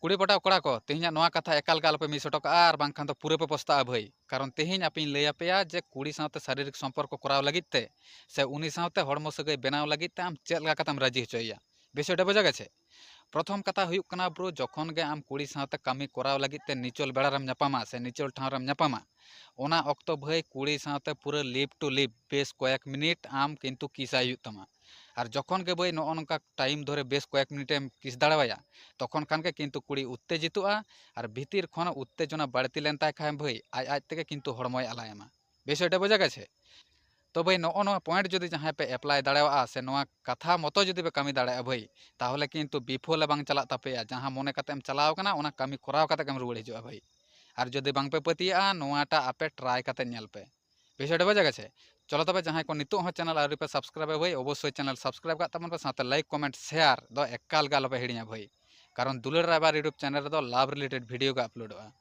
कुड़ी पटाव कड़ा को तेहिना नोआ कथा एकाल गे आलोपे मिस हटो काआ आर बांखान दो पूरे पे पछताआ भाई। कारण तेहिन आपिन लई आपेया जे कुड़ी साथे शारीरिक सम्पर्क कराव लागित ते से उनी साथे हड़मो सागै बेनाव लागित ते आम चेद लेका कातेम राजी हचोयेया विषयटा बोझा गेछे। प्रथम कथा हुयुक कना ब्रो जखन गे आम कुड़ी साथे कामी कराव लागित ते निचल बेड़ारेम ᱧᱟᱯᱟᱢᱟ से निचल ठावरेम ᱧᱟᱯᱟᱢᱟ ओना ऑक्तो भाई कुड़ी साथे पूरा लिप टू लिप बेस कयेक मिनिट आम किन्तु किसाय हुयुक तमा। और जखन गे भाई नॉ नोंका टाइम धरे बेस कयेक मिनिटेम किस दाड़ावाया तखन खान के किन्तु कुड़ी उत्तेजितोआ और भीतर खन उत्तेजना बाड़ती लेन ताय खाय भाई आज आज तेगे किन्तु हड़मोय आलायमा विषयटा बोझा गेछे। तो भाई नॉ पॉइंट जो जहाँ पे एप्लाई दाड़ा से नोआ कथा मतो जो पे कमी दाड़ा भाई ताहले किन्तु विफल बांग चला तपेया जहाँ मने कतेम चलाव कना ओना कमी कराव कते केम रुवाड़ हिजुआ भाई। और जदि बांग पे पतिया नोआटा आपे ट्राई कते नेल पे विषयटा बोझा गेछे। चलो तबे जहाँ को नितो हो चैनल आउरी पे सब्सक्राइब भाई अवश्य चैनल सब्सक्राइब का तबन पे साथे लाइक कमेंट शेयर दो एकाल गे आलोपे हिड़िया भाई। कारण दुलार रायबार यूट्यूब चैनल रे दो लाभ रिलेटेड भिडियो को अपलोडोगा।